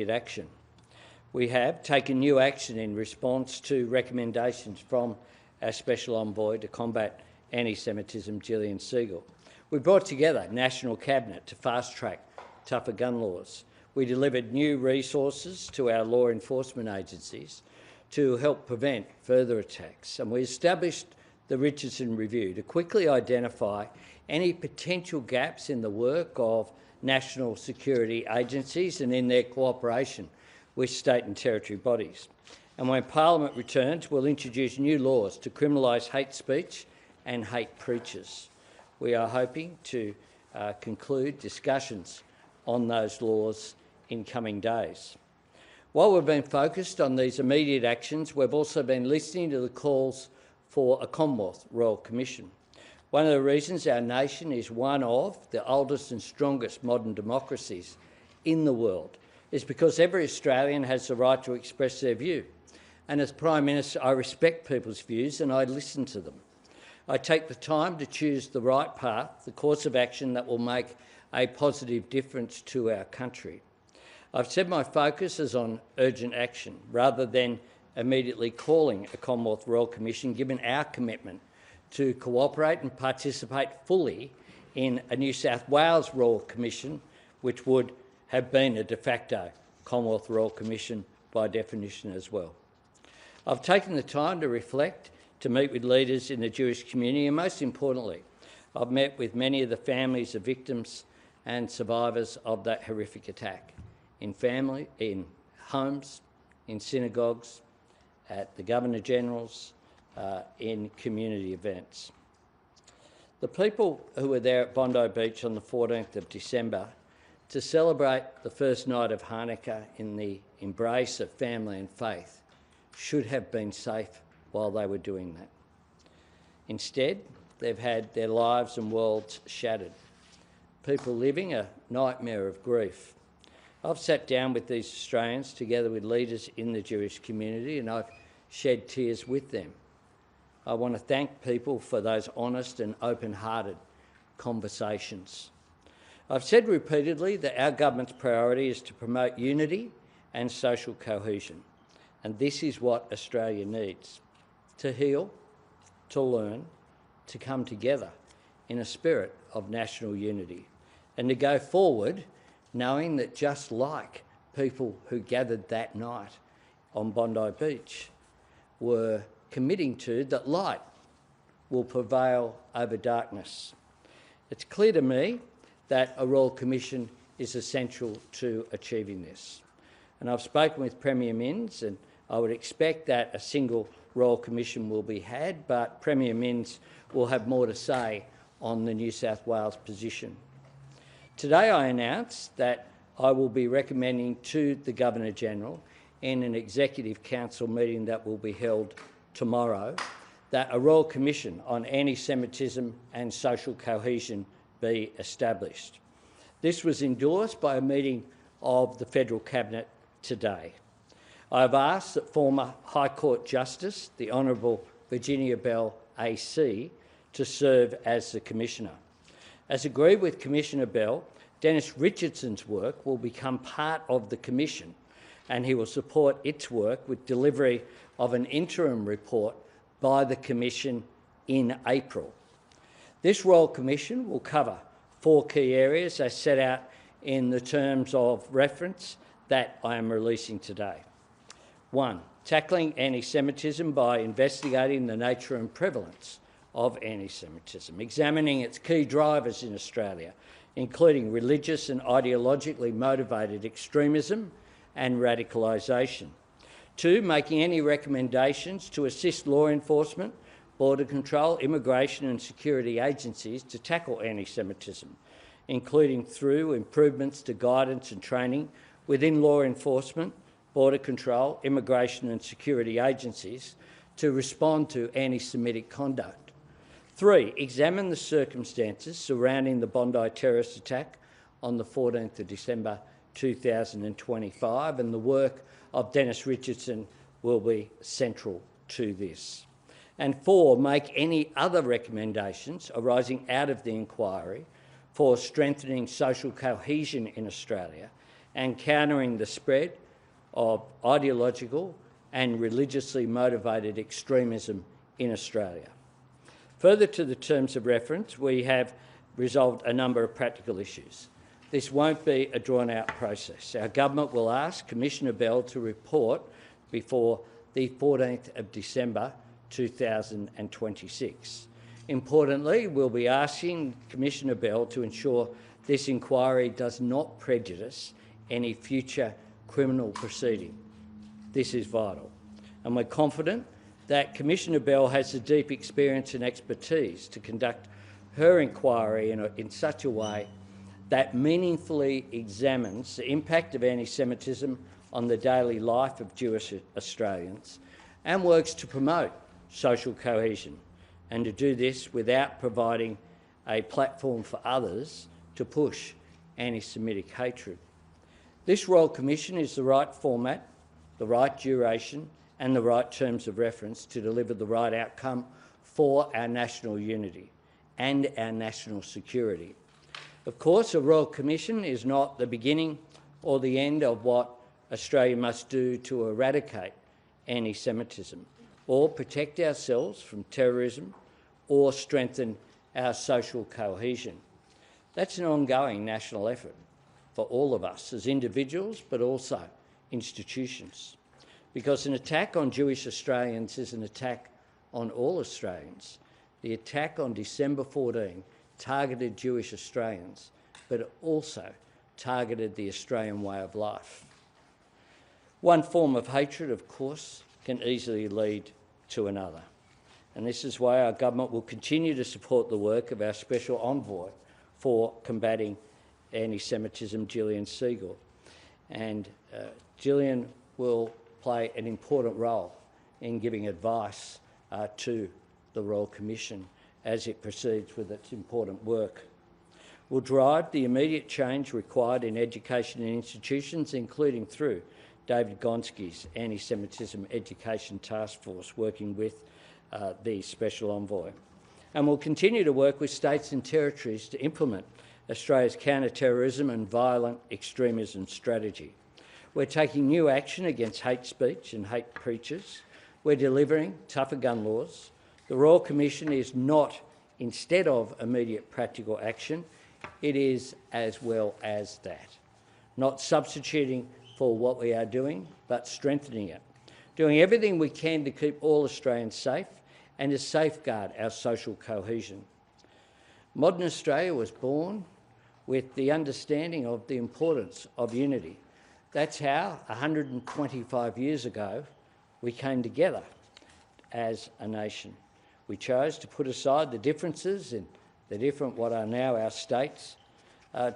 action. We have taken new action in response to recommendations from our Special Envoy to combat anti-Semitism, Gillian Segal. We brought together National Cabinet to fast-track tougher gun laws. We delivered new resources to our law enforcement agencies to help prevent further attacks. And we established the Richardson Review to quickly identify any potential gaps in the work of national security agencies and in their cooperation with state and territory bodies. And when Parliament returns, we'll introduce new laws to criminalise hate speech and hate preachers. We are hoping to conclude discussions on those laws in coming days. While we've been focused on these immediate actions, we've also been listening to the calls for a Commonwealth Royal Commission. One of the reasons our nation is one of the oldest and strongest modern democracies in the world is because every Australian has the right to express their view. And as Prime Minister, I respect people's views and I listen to them. I take the time to choose the right path, the course of action that will make a positive difference to our country. I've said my focus is on urgent action rather than immediately calling a Commonwealth Royal Commission, given our commitment to cooperate and participate fully in a New South Wales Royal Commission, which would have been a de facto Commonwealth Royal Commission by definition as well. I've taken the time to reflect, to meet with leaders in the Jewish community, and most importantly, I've met with many of the families of victims and survivors of that horrific attack, in homes, in synagogues, at the Governor-General's, in community events. The people who were there at Bondi Beach on the 14th of December to celebrate the first night of Hanukkah in the embrace of family and faith should have been safe while they were doing that. Instead, they've had their lives and worlds shattered, people living a nightmare of grief. I've sat down with these Australians together with leaders in the Jewish community and I've shed tears with them. I want to thank people for those honest and open-hearted conversations. I've said repeatedly that our government's priority is to promote unity and social cohesion, and this is what Australia needs: to heal, to learn, to come together in a spirit of national unity, and to go forward knowing that just like people who gathered that night on Bondi Beach were committing to, that light will prevail over darkness. It's clear to me that a Royal Commission is essential to achieving this. And I've spoken with Premier Minns, and I would expect that a single Royal Commission will be had, but Premier Minns will have more to say on the New South Wales position. Today I announce that I will be recommending to the Governor-General in an Executive Council meeting that will be held tomorrow that a Royal Commission on anti-Semitism and social cohesion be established. This was endorsed by a meeting of the Federal Cabinet today. I have asked that former High Court Justice, the Honourable Virginia Bell AC, to serve as the Commissioner. As agreed with Commissioner Bell, Dennis Richardson's work will become part of the Commission and he will support its work with delivery of an interim report by the Commission in April. This Royal Commission will cover 4 key areas as set out in the terms of reference that I am releasing today. 1. Tackling anti-Semitism by investigating the nature and prevalence of anti-Semitism, examining its key drivers in Australia, including religious and ideologically motivated extremism and radicalisation. 2. Making any recommendations to assist law enforcement, border control, immigration and security agencies to tackle anti-Semitism, including through improvements to guidance and training within law enforcement, border control, immigration and security agencies to respond to anti-Semitic conduct. 3. Examine the circumstances surrounding the Bondi terrorist attack on the 14th of December 2025, and the work of Dennis Richardson will be central to this. And 4, make any other recommendations arising out of the inquiry for strengthening social cohesion in Australia and countering the spread of ideological and religiously motivated extremism in Australia. Further to the terms of reference, we have resolved a number of practical issues. This won't be a drawn-out process. Our government will ask Commissioner Bell to report before the 14th of December 2026. Importantly, we'll be asking Commissioner Bell to ensure this inquiry does not prejudice any future criminal proceeding. This is vital. And we're confident that Commissioner Bell has the deep experience and expertise to conduct her inquiry in such a way that meaningfully examines the impact of anti-Semitism on the daily life of Jewish Australians and works to promote social cohesion, and to do this without providing a platform for others to push anti-Semitic hatred. This Royal Commission is the right format, the right duration and the right terms of reference to deliver the right outcome for our national unity and our national security. Of course, a Royal Commission is not the beginning or the end of what Australia must do to eradicate anti-Semitism or protect ourselves from terrorism or strengthen our social cohesion. That's an ongoing national effort for all of us as individuals, but also institutions. Because an attack on Jewish Australians is an attack on all Australians. The attack on December 14 targeted Jewish Australians, but it also targeted the Australian way of life. One form of hatred, of course, can easily lead to another. And this is why our government will continue to support the work of our Special Envoy for combating anti-Semitism, Gillian Segal. And Gillian will play an important role in giving advice to the Royal Commission as it proceeds with its important work. We'll drive the immediate change required in education and institutions, including through David Gonski's Anti-Semitism Education Task Force, working with the Special Envoy. And we'll continue to work with states and territories to implement Australia's counterterrorism and violent extremism strategy. We're taking new action against hate speech and hate preachers. We're delivering tougher gun laws. The Royal Commission is not instead of immediate practical action, it is as well as that. Not substituting for what we are doing, but strengthening it. Doing everything we can to keep all Australians safe and to safeguard our social cohesion. Modern Australia was born with the understanding of the importance of unity. That's how, 125 years ago, we came together as a nation. We chose to put aside the differences in the different, what are now our states,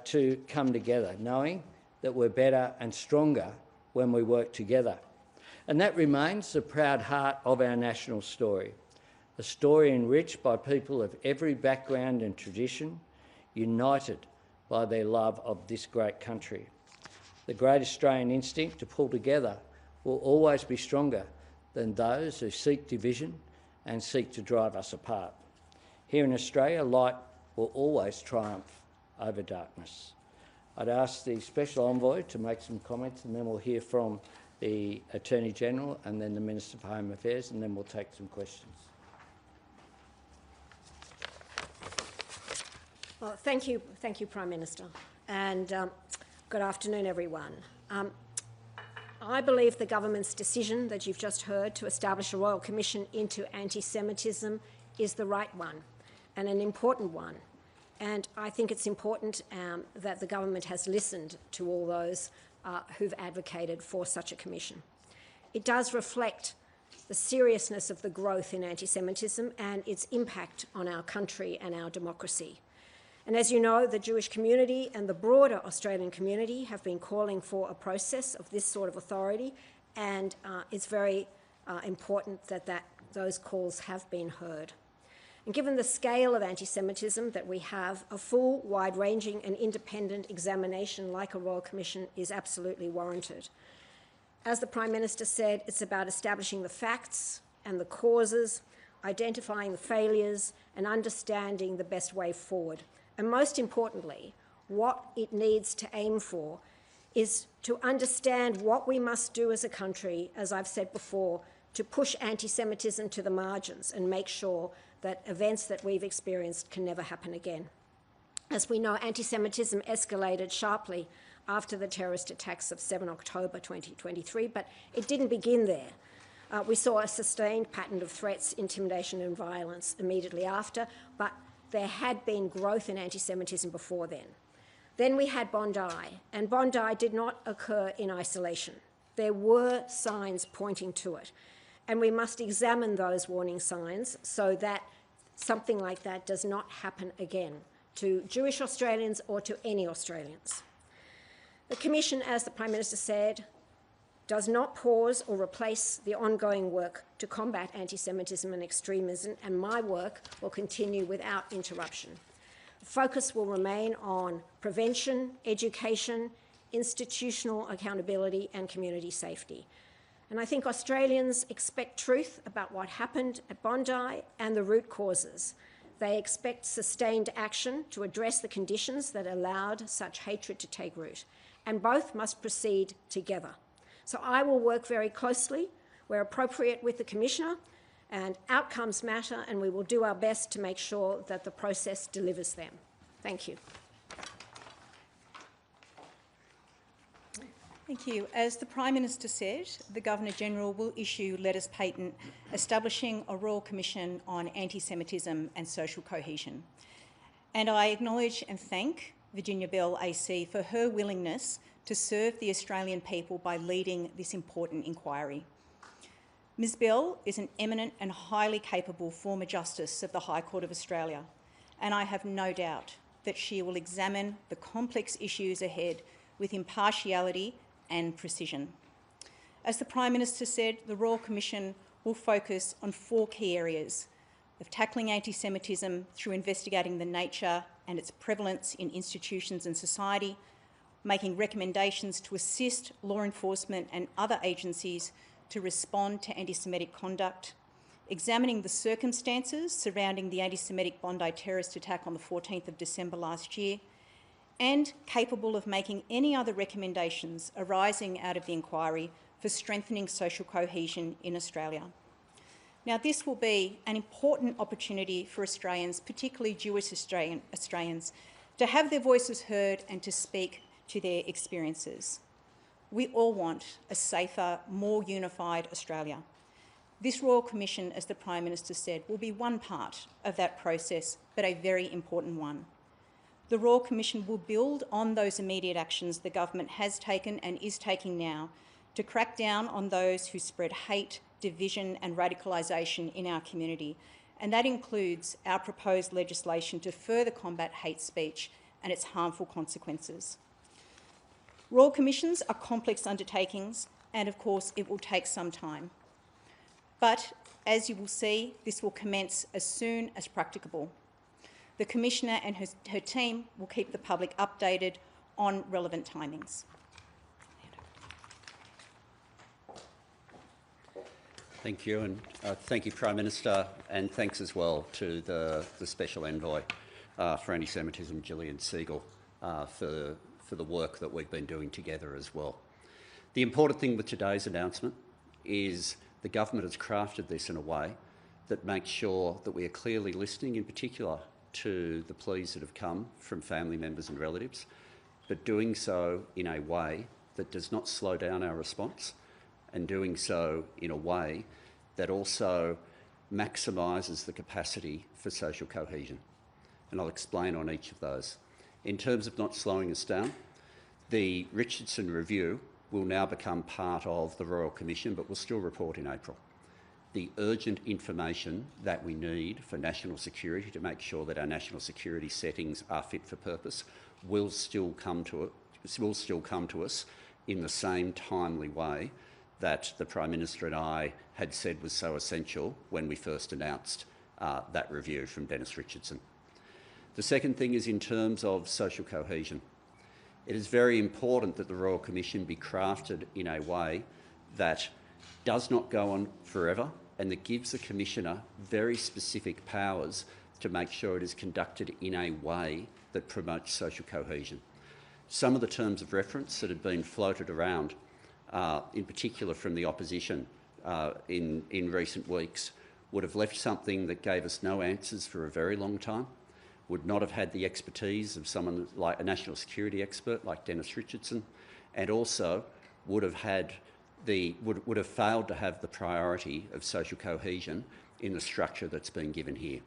to come together, knowing that we're better and stronger when we work together. And that remains the proud heart of our national story, a story enriched by people of every background and tradition, united by their love of this great country. The great Australian instinct to pull together will always be stronger than those who seek division and seek to drive us apart. Here in Australia, light will always triumph over darkness. I'd ask the Special Envoy to make some comments, and then we'll hear from the Attorney-General and then the Minister for Home Affairs, and then we'll take some questions. Well, thank you, Prime Minister, and good afternoon, everyone. I believe the government's decision that you've just heard to establish a Royal Commission into anti-Semitism is the right one and an important one. And I think it's important that the government has listened to all those who've advocated for such a commission. It does reflect the seriousness of the growth in anti-Semitism and its impact on our country and our democracy. And as you know, the Jewish community and the broader Australian community have been calling for a process of this sort of authority, and it's very important that those calls have been heard. And given the scale of anti-Semitism that we have, a full, wide-ranging and independent examination like a Royal Commission is absolutely warranted. As the Prime Minister said, it's about establishing the facts and the causes, identifying the failures and understanding the best way forward. And most importantly, what it needs to aim for is to understand what we must do as a country, as I've said before, to push anti-Semitism to the margins and make sure that events that we've experienced can never happen again. As we know, anti-Semitism escalated sharply after the terrorist attacks of 7 October 2023, but it didn't begin there. We saw a sustained pattern of threats, intimidation and violence immediately after, but there had been growth in anti-Semitism before then. Then we had Bondi, and Bondi did not occur in isolation. There were signs pointing to it, and we must examine those warning signs so that something like that does not happen again to Jewish Australians or to any Australians. The Commission, as the Prime Minister said, does not pause or replace the ongoing work to combat anti-Semitism and extremism, and my work will continue without interruption. The focus will remain on prevention, education, institutional accountability and community safety. And I think Australians expect truth about what happened at Bondi and the root causes. They expect sustained action to address the conditions that allowed such hatred to take root, and both must proceed together. So I will work very closely, where appropriate, with the Commissioner, and outcomes matter, and we will do our best to make sure that the process delivers them. Thank you. Thank you. As the Prime Minister said, the Governor-General will issue letters patent establishing a Royal Commission on Anti-Semitism and Social Cohesion. And I acknowledge and thank Virginia Bell AC for her willingness to serve the Australian people by leading this important inquiry. Ms Bell is an eminent and highly capable former Justice of the High Court of Australia, and I have no doubt that she will examine the complex issues ahead with impartiality and precision. As the Prime Minister said, the Royal Commission will focus on 4 key areas of tackling anti-Semitism through investigating the nature and its prevalence in institutions and society, making recommendations to assist law enforcement and other agencies to respond to anti-Semitic conduct, examining the circumstances surrounding the anti-Semitic Bondi terrorist attack on the 14th of December last year, and capable of making any other recommendations arising out of the inquiry for strengthening social cohesion in Australia. Now, this will be an important opportunity for Australians, particularly Jewish Australians, to have their voices heard and to speak to their experiences. We all want a safer, more unified Australia. This Royal Commission, as the Prime Minister said, will be one part of that process, but a very important one. The Royal Commission will build on those immediate actions the government has taken and is taking now to crack down on those who spread hate, division and radicalisation in our community, and that includes our proposed legislation to further combat hate speech and its harmful consequences. Royal Commissions are complex undertakings, and of course it will take some time. But as you will see, this will commence as soon as practicable. The Commissioner and her team will keep the public updated on relevant timings. Thank you, and thank you, Prime Minister, and thanks as well to the Special Envoy for Anti-Semitism, Gillian Segal, for the work that we've been doing together as well. The important thing with today's announcement is the government has crafted this in a way that makes sure that we are clearly listening, in particular to the pleas that have come from family members and relatives, but doing so in a way that does not slow down our response, and doing so in a way that also maximises the capacity for social cohesion. And I'll explain on each of those. In terms of not slowing us down, the Richardson Review will now become part of the Royal Commission, but will still report in April. The urgent information that we need for national security to make sure that our national security settings are fit for purpose will still come to us in the same timely way that the Prime Minister and I had said was so essential when we first announced that review from Dennis Richardson. The second thing is in terms of social cohesion. It is very important that the Royal Commission be crafted in a way that does not go on forever and that gives the Commissioner very specific powers to make sure it is conducted in a way that promotes social cohesion. some of the terms of reference that had been floated around, in particular from the opposition in recent weeks, would have left something that gave us no answers for a very long time, would not have had the expertise of someone like a national security expert like Dennis Richardson, and also would have failed to have the priority of social cohesion in the structure that's been given here.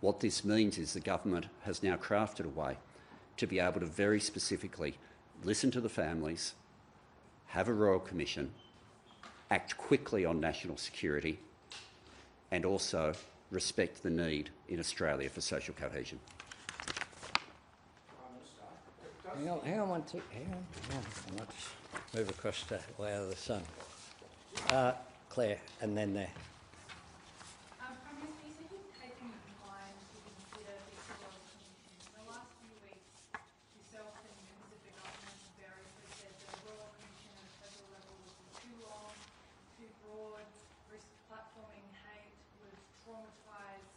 What this means is the government has now crafted a way to be able to very specifically listen to the families, have a Royal Commission, act quickly on national security, and also respect the need in Australia for social cohesion. Hang on one tick. Hang on. I might just move across to way out of the sun. Claire, and then there. Prime Minister, you said you've taken the time to consider this Royal Commission. In the last few weeks, yourself and members of the government have variously said that a Royal Commission at a federal level would be too long, too broad, risk platforming hate, would traumatise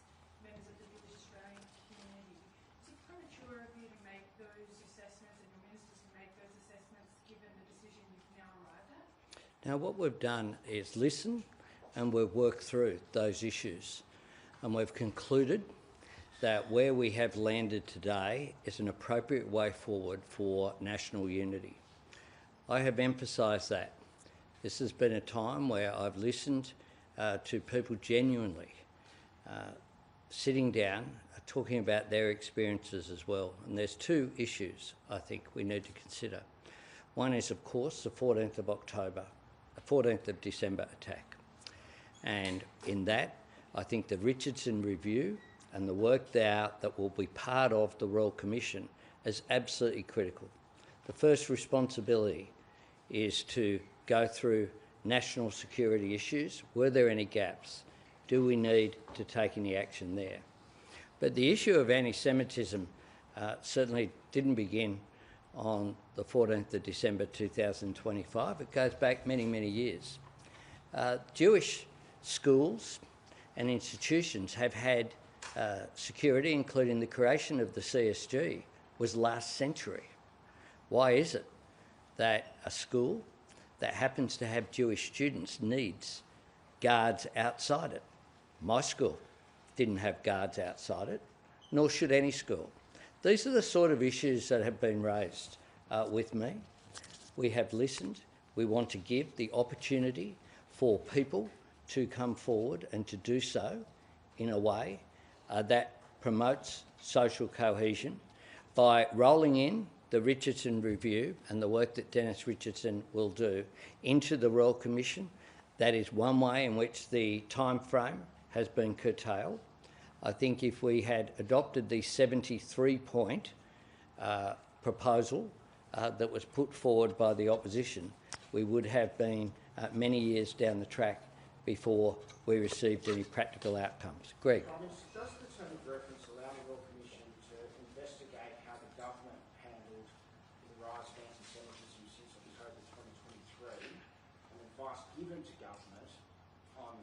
members of the British Australian community. Is it premature of you to make those assessments and your ministers to make those assessments given the decision you've now arrived at? Now, what we've done is listen and we've worked through those issues, and we've concluded that where we have landed today is an appropriate way forward for national unity. I have emphasised that. This has been a time where I've listened to people genuinely sitting down, talking about their experiences as well. And there's two issues I think we need to consider. One is, of course, the 14th of December attack. And in that, I think the Richardson review and the work that will be part of the Royal Commission is absolutely critical. The first responsibility is to go through national security issues. Were there any gaps? Do we need to take any action there? But the issue of anti-Semitism certainly didn't begin on the 14th of December 2025. It goes back many, many years. Jewish schools and institutions have had security, including the creation of the CSG, was last century. Why is it that a school that happens to have Jewish students needs guards outside it? My school didn't have guards outside it, nor should any school. These are the sort of issues that have been raised with me. We have listened. We want to give the opportunity for people to come forward and to do so in a way that promotes social cohesion by rolling in the Richardson review and the work that Dennis Richardson will do into the Royal Commission. That is one way in which the time frame has been curtailed. I think if we had adopted the 73-point proposal that was put forward by the opposition, we would have been many years down the track before we received any practical outcomes. Greg. Does the term of reference allow the Royal Commission to investigate how the government handled the rise of anti-Semitism since October 2023 and advice given to government on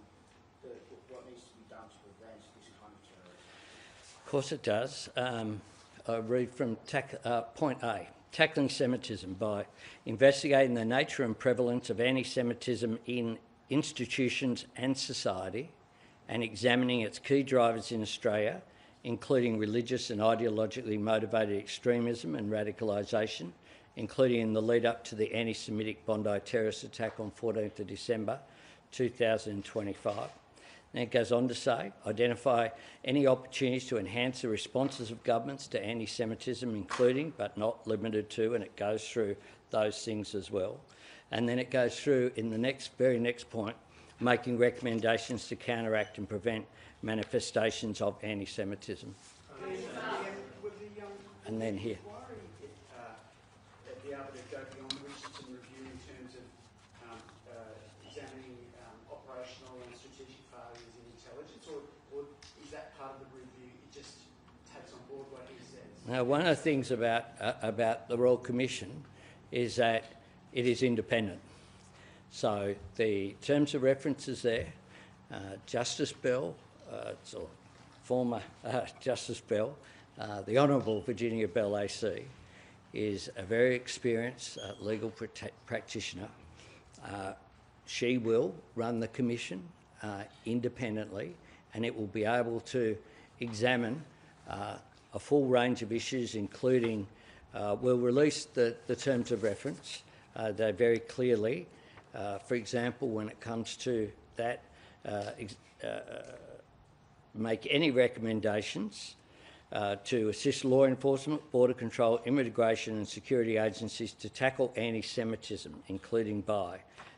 what needs to be done to prevent this kind of terrorism? Of course it does. I read from point A, tackling Semitism by investigating the nature and prevalence of anti-Semitism in institutions and society and examining its key drivers in Australia, including religious and ideologically motivated extremism and radicalisation, including in the lead-up to the anti-Semitic Bondi terrorist attack on 14th of December 2025. And it goes on to say, identify any opportunities to enhance the responses of governments to anti-Semitism, including, but not limited to, and it goes through those things as well. And then it goes through, in the very next point, making recommendations to counteract and prevent manifestations of anti-Semitism. And then here. Be able to go beyond the Richardson review in terms of examining operational and strategic failures in intelligence, or is that part of the review? It just takes on board what he says. Now, one of the things about the Royal Commission is that it is independent. So the terms of reference is there. Justice Bell, or former Justice Bell, the Honourable Virginia Bell AC, is a very experienced legal practitioner. She will run the commission independently, and it will be able to examine a full range of issues, including we'll release the terms of reference. They're very clearly, for example, when it comes to that, make any recommendations to assist law enforcement, border control, immigration and security agencies to tackle anti-Semitism, including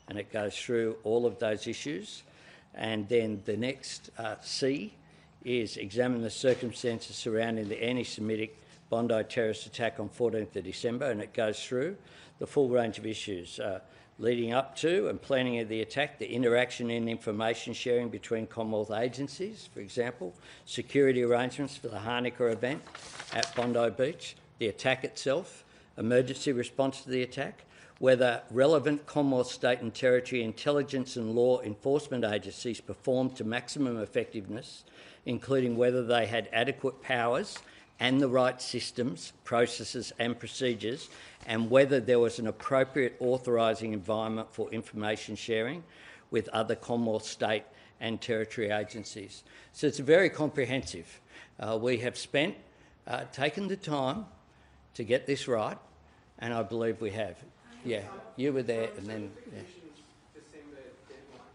and it goes through all of those issues. And then the next C is examine the circumstances surrounding the anti-Semitic Bondi terrorist attack on 14th of December, and it goes through the full range of issues leading up to and planning of the attack, the interaction and information sharing between Commonwealth agencies, for example, security arrangements for the Hanukkah event at Bondi Beach, the attack itself, emergency response to the attack, whether relevant Commonwealth, state and territory intelligence and law enforcement agencies performed to maximum effectiveness, including whether they had adequate powers and the right systems, processes and procedures, and whether there was an appropriate authorising environment for information sharing with other Commonwealth, state and territory agencies. So it's very comprehensive. We have taken the time to get this right, and I believe we have. Yeah, you were there, and then... Yeah. December deadline.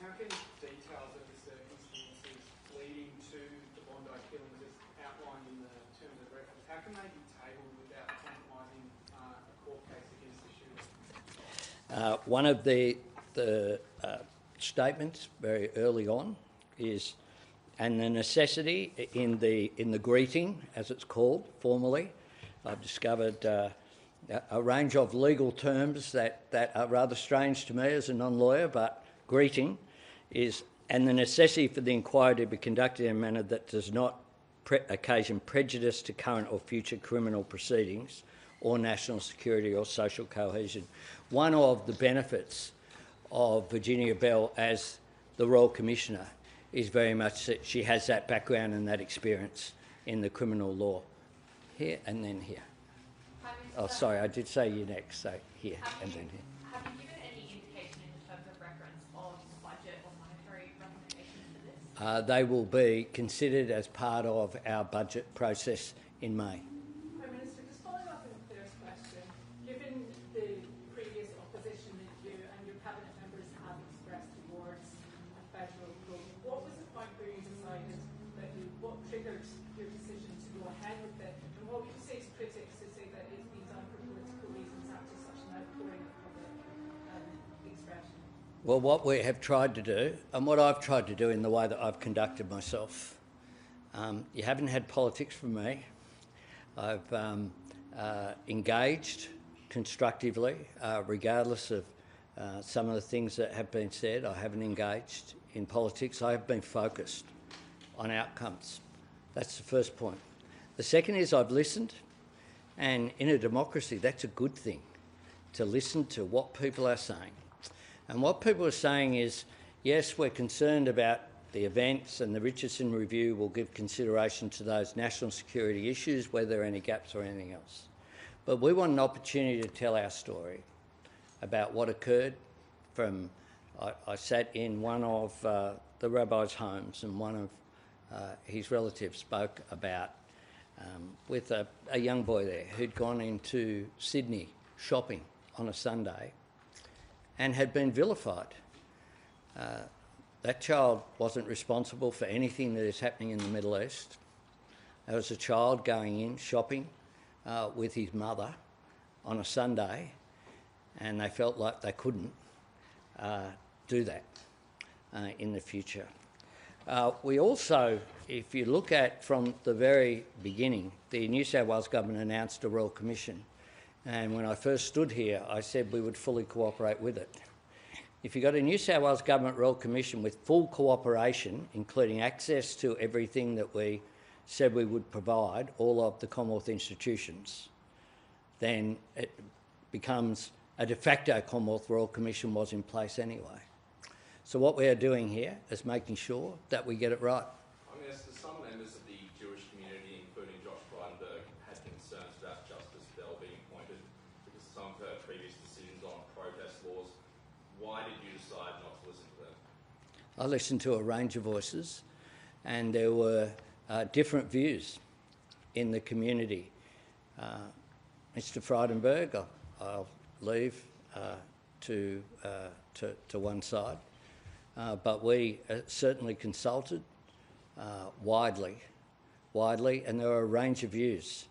How can details of the circumstances leading to the Bondi killings as outlined in the terms of reference, how can they be tabled without compromising a court case against the shooter? One of the statements very early on is, and the necessity in the greeting, as it's called formally, I've discovered a range of legal terms that are rather strange to me as a non-lawyer, but greeting is, and the necessity for the inquiry to be conducted in a manner that does not occasion prejudice to current or future criminal proceedings or national security or social cohesion. One of the benefits of Virginia Bell as the Royal Commissioner is very much that she has that background and that experience in the criminal law. Here and then here. Oh, sorry, I did say you next, so here and then here. Have you given any indication in terms of reference of budget or monetary recommendations for this? They will be considered as part of our budget process in May. Prime Minister, just following up on Claire's question, given the previous opposition that you and your cabinet members have expressed towards a federal rule, what was the point where you decided that what triggered your decision to go ahead with it, and what would you say to critics who say that it's been done for political reasons after such an outpouring of public expression? Well, what we have tried to do, and what I've tried to do in the way that I've conducted myself, you haven't had politics from me. I've engaged constructively, regardless of some of the things that have been said. I haven't engaged in politics. I have been focused on outcomes. That's the first point. The second is I've listened, and in a democracy, that's a good thing, to listen to what people are saying. And what people are saying is, yes, we're concerned about the events, and the Richardson Review will give consideration to those national security issues, whether there are any gaps or anything else. But we want an opportunity to tell our story about what occurred from... I sat in one of the rabbi's homes, and one of his relatives spoke about with a young boy there who'd gone into Sydney shopping on a Sunday and had been vilified. That child wasn't responsible for anything that is happening in the Middle East. There was a child going in shopping with his mother on a Sunday, and they felt like they couldn't do that in the future. We also, if you look at from the very beginning, the New South Wales Government announced a Royal Commission, and when I first stood here, I said we would fully cooperate with it. If you've got a New South Wales Government Royal Commission with full cooperation, including access to everything that we said we would provide, all of the Commonwealth institutions, then it becomes a de facto Commonwealth Royal Commission was in place anyway. So what we are doing here is making sure that we get it right. I mean, some members of the Jewish community, including Josh Frydenberg, had concerns about Justice Bell being why did you decide not to listen to them? I listened to a range of voices, and there were different views in the community. Mr. Frydenberg, I'll leave to one side, but we certainly consulted widely, and there were a range of views.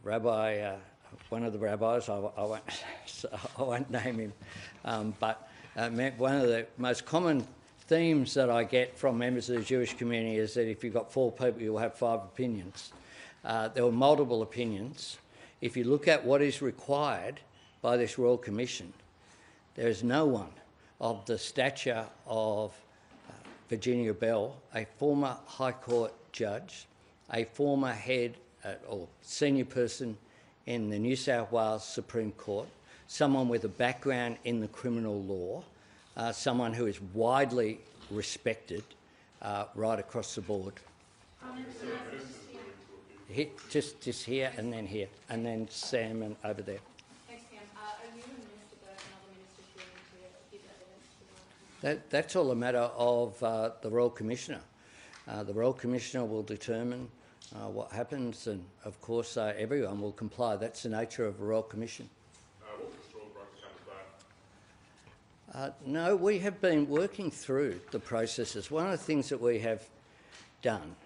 One of the rabbis, I won't name him, but one of the most common themes that I get from members of the Jewish community is that if you've got 4 people, you'll have 5 opinions. There were multiple opinions. If you look at what is required by this Royal Commission, there is no one of the stature of Virginia Bell, a former High Court judge, a former head or senior person in the New South Wales Supreme Court, someone with a background in the criminal law, someone who is widely respected right across the board. Just here, and then Sam and over there. Thanks, Cam. Are you and Minister Burke and other ministers willing to give evidence to that? That's all a matter of the Royal Commissioner. The Royal Commissioner will determine what happens, and of course everyone will comply. That's the nature of a Royal Commission. What was the straw that broke the camel's back? No, we have been working through the processes. One of the things that we have done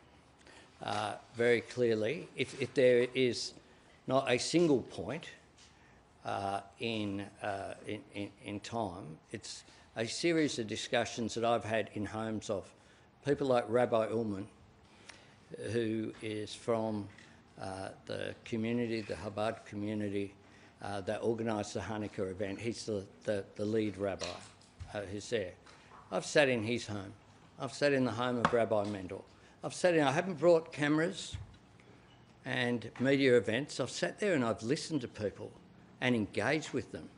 very clearly, if there is not a single point in time, it's a series of discussions that I've had in homes of people like Rabbi Ullman, who is from the community, the Chabad community, that organised the Hanukkah event. He's the lead rabbi who's there. I've sat in his home. I've sat in the home of Rabbi Mendel. I haven't brought cameras and media events. I've sat there and I've listened to people and engaged with them.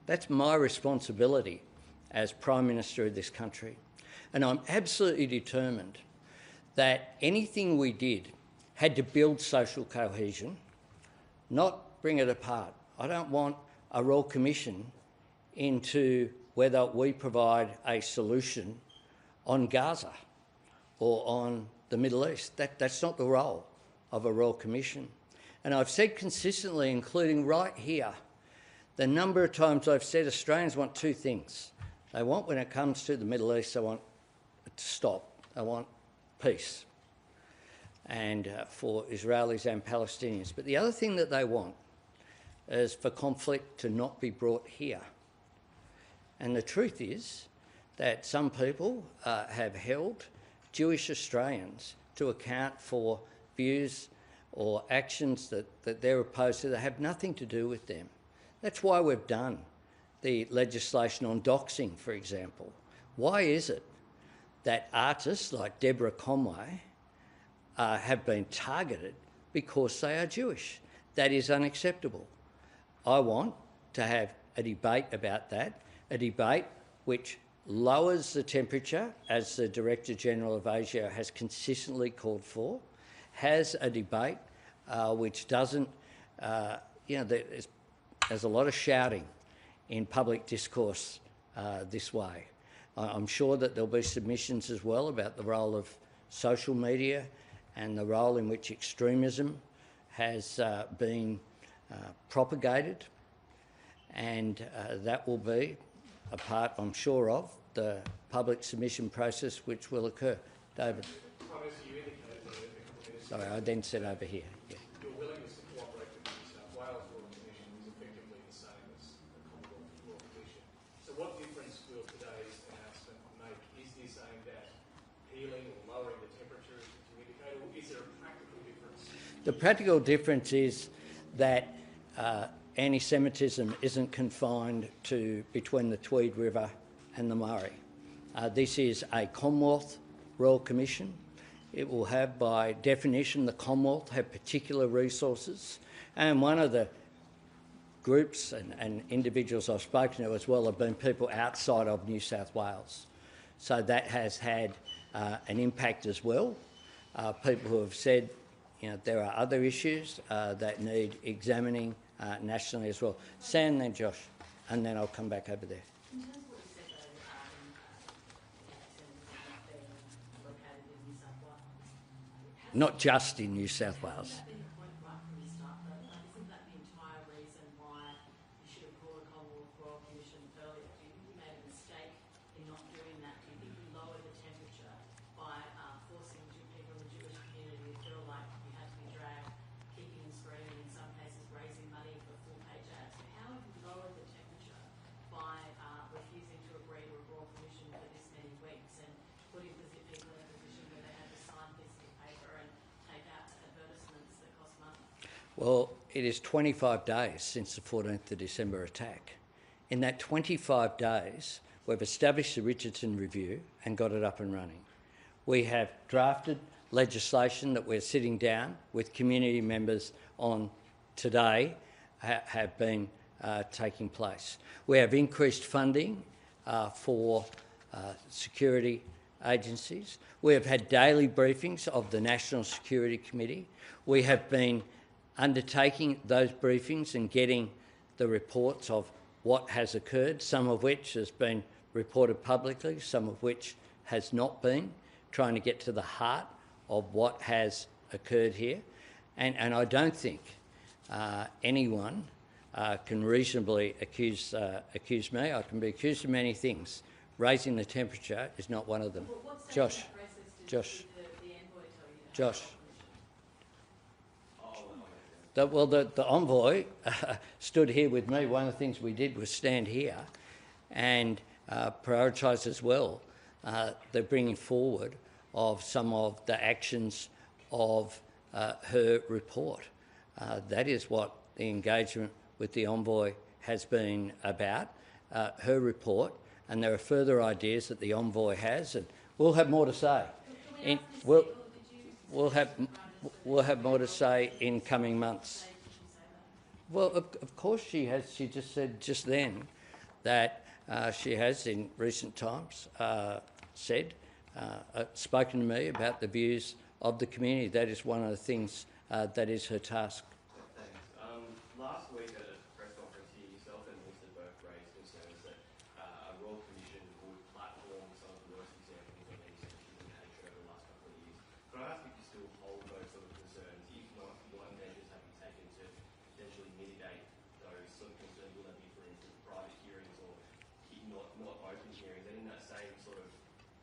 That's my responsibility as Prime Minister of this country. And I'm absolutely determined that anything we did had to build social cohesion, not bring it apart. I don't want a Royal Commission into whether we provide a solution on Gaza or on the Middle East. That's not the role of a Royal Commission. And I've said consistently, including right here, the number of times I've said Australians want 2 things. They want, when it comes to the Middle East, they want it to stop. They want peace, and for Israelis and Palestinians. But the other thing that they want is for conflict to not be brought here. And the truth is that some people have held Jewish Australians to account for views or actions that they're opposed to that have nothing to do with them. That's why we've done the legislation on doxing, for example. Why is it that artists like Deborah Conway have been targeted because they are Jewish? That is unacceptable. I want to have a debate about that, a debate which lowers the temperature, as the Director General of Asia has consistently called for, has a debate which doesn't, there's a lot of shouting in public discourse this way. I'm sure that there'll be submissions as well about the role of social media and the role in which extremism has been propagated, and that will be a part, I'm sure, of the public submission process which will occur. David. Sorry, I then said over here. Yeah. Your willingness to cooperate with the New South Wales Royal Commission is effectively the same as the Commonwealth Royal Commission. So what difference will today's announcement make? Is this aimed at healing or lowering the temperature, as you indicated, or is there a practical difference? The practical difference is that anti-Semitism isn't confined to between the Tweed River and the Murray. This is a Commonwealth Royal Commission. It will have, by definition, the Commonwealth have particular resources, and one of the groups and individuals I've spoken to as well have been people outside of New South Wales. So that has had an impact as well. People who have said, there are other issues that need examining nationally as well. Sam, then Josh, and then I'll come back over there. In terms of what you not just in New South Wales. Isn't that the point right from the start, though? Like, isn't that the entire reason why you should have called a Commonwealth Royal Commission earlier? Do you think you made a mistake in not doing that? Do you think you lowered the temperature by forcing people in the Jewish community to feel like you had to be dragged, kicking and screaming, in some cases raising money for full-page ads? So how have you lowered the temperature by refusing to agree to a Royal Commission for this many weeks and putting people in a position where they had to sign pieces of paper and take out advertisements that cost money? Well, it is 25 days since the 14th of December attack. In that 25 days, we've established the Richardson Review and got it up and running. We have drafted legislation that we're sitting down with community members on today have been taking place. We have increased funding for security agencies. We have had daily briefings of the National Security Committee. We have been undertaking those briefings and getting the reports of what has occurred, some of which has been reported publicly, some of which has not been, trying to get to the heart of what has occurred here. And I don't think anyone can reasonably accuse me. I can be accused of many things. Raising the temperature is not one of them. Josh. The envoy stood here with me. One of the things we did was stand here and prioritise as well the bringing forward of some of the actions of her report. That is what the engagement with the envoy has been about, her report, and there are further ideas that the envoy has, and we'll have more to say. We'll have more to say in coming months. Well, of course she has. She just said just then that she has, in recent times, spoken to me about the views of the community. That is one of the things that is her task. Thanks. Last week at a press conference here, yourself and Mr. Burke raised concerns that a Royal Commission would platform some of the worst examples of anti-Semitism and hatred over the last couple of years. Could I ask if you still hold those sort of concerns? If not, what measures have you taken to potentially mitigate those sort of concerns? Will that be, for instance, private hearings or not open hearings? And in that same sort of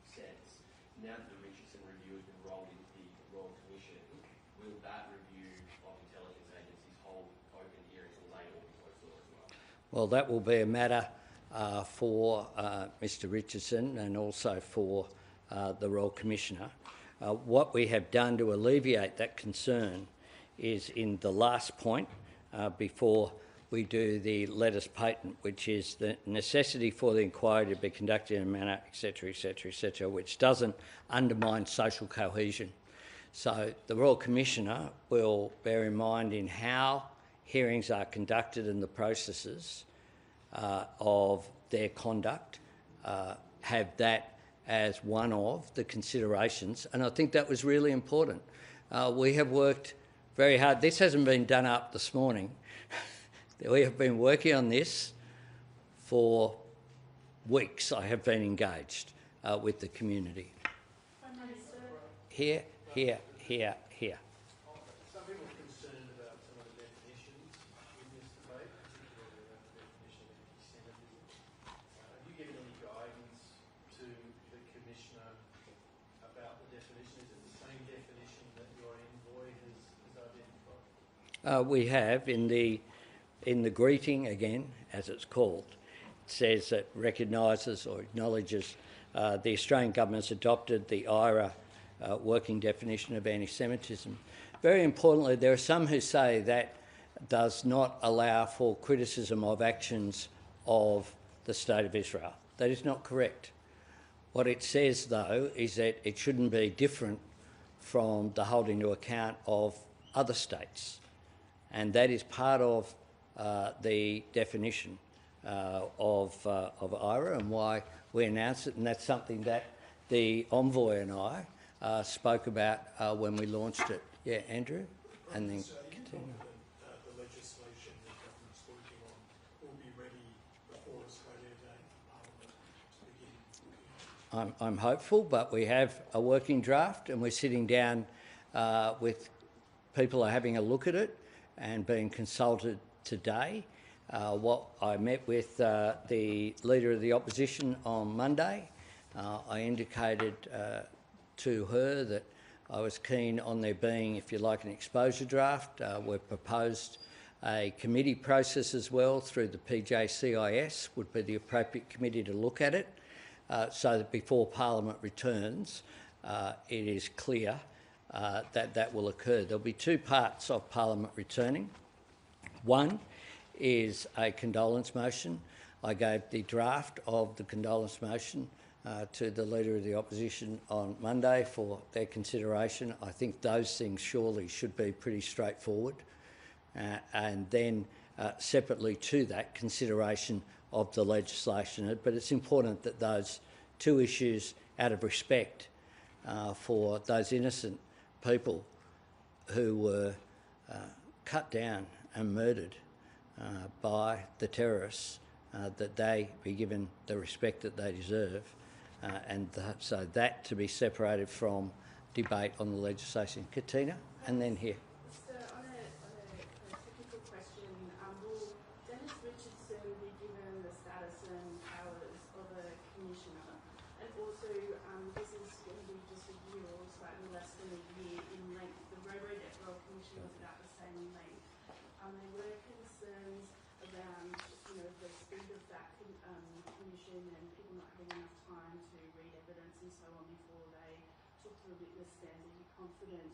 sense, now that the Richardson Review has been rolled into the Royal Commission, will that review of intelligence agencies hold open hearings or lay or closed door as well? Well, that will be a matter for Mr Richardson and also for the Royal Commissioner. What we have done to alleviate that concern is in the last point before we do the letters patent, which is the necessity for the inquiry to be conducted in a manner, etc., which doesn't undermine social cohesion. So the Royal Commissioner will bear in mind in how hearings are conducted and the processes of their conduct, have that as one of the considerations, and I think that was really important. We have worked very hard. This hasn't been done up this morning. We have been working on this for weeks. I have been engaged with the community. Here. Some people are concerned about some of the definitions in this debate, particularly around the definition of anti-Semitism. Have you given any guidance to the Commissioner about the definition? Is it the same definition that your envoy has identified? We have in the greeting, again, as it's called, it says that recognises or acknowledges the Australian government's adopted the IRA working definition of anti-Semitism. Very importantly, there are some who say that does not allow for criticism of actions of the State of Israel. That is not correct. What it says, though, is that it shouldn't be different from the holding to account of other states, and that is part of the definition of IRA and why we announced it, and that's something that the envoy and I spoke about when we launched it. Yeah, Andrew? And then continue. The legislation the government's working on will be ready before Australia Day Parliament to begin. I'm hopeful, but we have a working draft and we're sitting down with people are having a look at it and being consulted today. What I met with the Leader of the Opposition on Monday. I indicated to her that I was keen on there being, if you like, an exposure draft. We've proposed a committee process as well through the PJCIS, would be the appropriate committee to look at it, so that before Parliament returns, it is clear that that will occur. There'll be two parts of Parliament returning. One is a condolence motion. I gave the draft of the condolence motion to the Leader of the Opposition on Monday for their consideration. I think those things surely should be pretty straightforward. And then separately to that, consideration of the legislation. But it's important that those two issues, out of respect for those innocent people who were cut down and murdered by the terrorists, that they be given the respect that they deserve. So that to be separated from debate on the legislation. Katina, and then here. So on a technical question, will Dennis Richardson be given the status and powers of a commissioner? And also, this is going to be just a year or slightly less than a year in length. The Road Royal Commission was about the same length. There were concerns around, the speed of that commission and people not having enough time to read evidence and so on before they took to the witness stand. Are you confident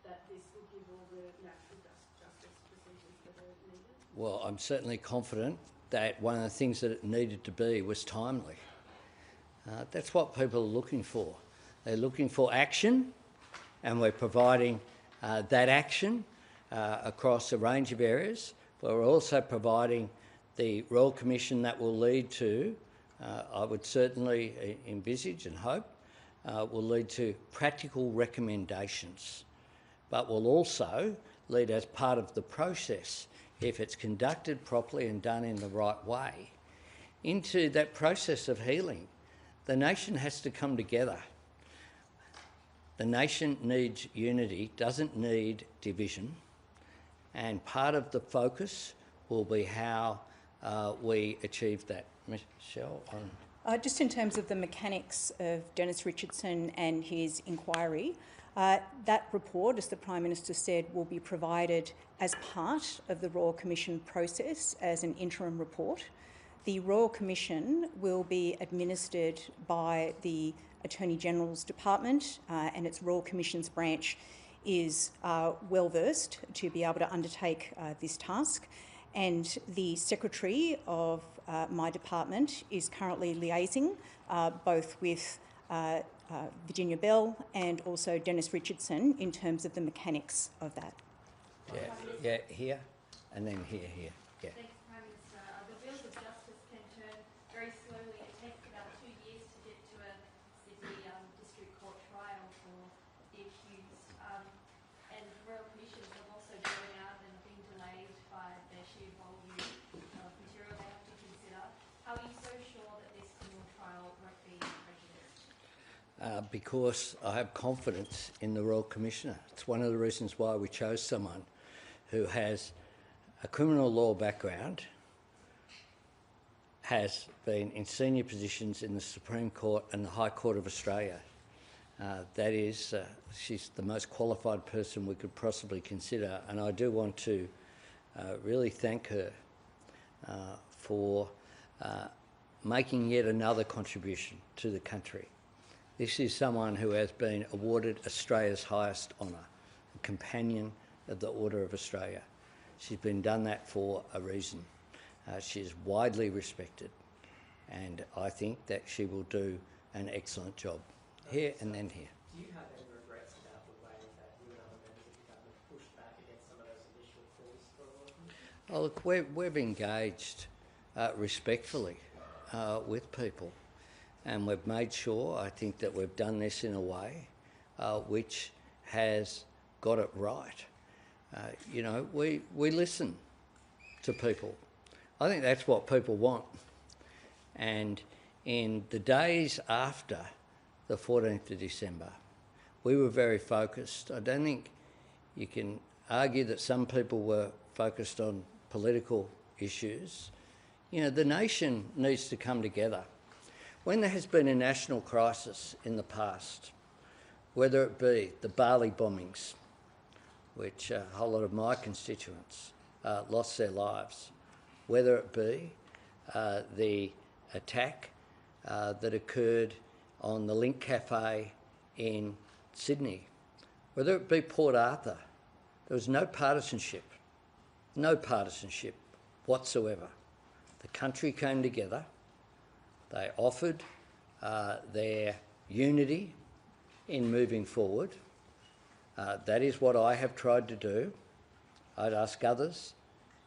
that this will give all the natural justice procedures that are needed? Well, I'm certainly confident that one of the things that it needed to be was timely. That's what people are looking for. They're looking for action, and we're providing that action across a range of areas, but we're also providing the Royal Commission that will lead to, I would certainly envisage and hope, will lead to practical recommendations, but will also lead, as part of the process, if it's conducted properly and done in the right way, into that process of healing. The nation has to come together. The nation needs unity, doesn't need division, and part of the focus will be how we achieve that. Michelle? Just in terms of the mechanics of Dennis Richardson and his inquiry, that report, as the Prime Minister said, will be provided as part of the Royal Commission process as an interim report. The Royal Commission will be administered by the Attorney General's Department, and its Royal Commission's branch is well versed to be able to undertake this task. And the Secretary of my department is currently liaising both with Virginia Bell and also Dennis Richardson in terms of the mechanics of that. Yeah, here, and then here. Yeah. Thanks, Prime Minister. The wheels of justice can turn very slowly. It takes about 2 years to get to a Sydney District Court trial for the accused. And Royal Commissions have also gone out and been delayed by their sheer volume of material they have to consider. How are you so sure that this criminal trial won't be prejudiced? Because I have confidence in the Royal Commissioner. It's one of the reasons why we chose someone who has a criminal law background, has been in senior positions in the Supreme Court and the High Court of Australia. That is, she's the most qualified person we could possibly consider, and I do want to really thank her for making yet another contribution to the country. This is someone who has been awarded Australia's highest honour, a Companion of the Order of Australia. She's been done that for a reason. She is widely respected, and I think that she will do an excellent job. Here and then here. Do you have any regrets about the way that you and other members of the government pushed back against some of those initial calls for a Royal Commission? Oh, look, we've engaged respectfully with people, and we've made sure, I think, that we've done this in a way which has got it right. We listen to people. I think that's what people want. And in the days after the 14th of December, We were very focused. I don't think you can argue that some people were focused on political issues. You know, the nation needs to come together. When there has been a national crisis in the past, whether it be the Bali bombings, which a whole lot of my constituents lost their lives, whether it be the attack that occurred on the Link Cafe in Sydney, whether it be Port Arthur, there was no partisanship whatsoever. The country came together, they offered their unity in moving forward. That is what I have tried to do. I'd ask others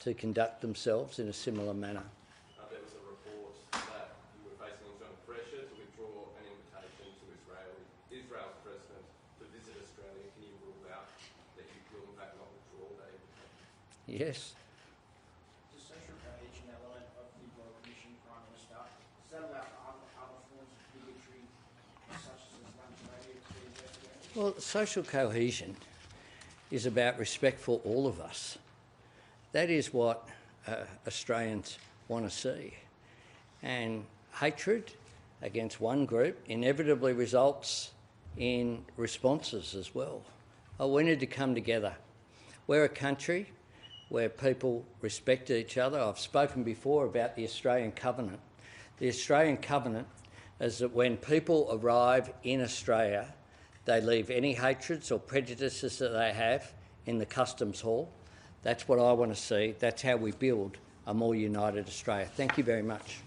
to conduct themselves in a similar manner. There was a report that you were facing internal pressure to withdraw an invitation to Israel's president to visit Australia. Can you rule out that you will in fact not withdraw that invitation? Yes. The social cohesion element of the Royal Commission, Prime Minister, does that allow other forms of bigotry, such as Islamophobia, to be investigated? Well, social cohesion is about respect for all of us. That is what Australians want to see. And hatred against one group inevitably results in responses as well. We need to come together. We're a country where people respect each other. I've spoken before about the Australian Covenant. The Australian Covenant is that when people arrive in Australia, they leave any hatreds or prejudices that they have in the customs hall. That's what I want to see. That's how we build a more united Australia. Thank you very much.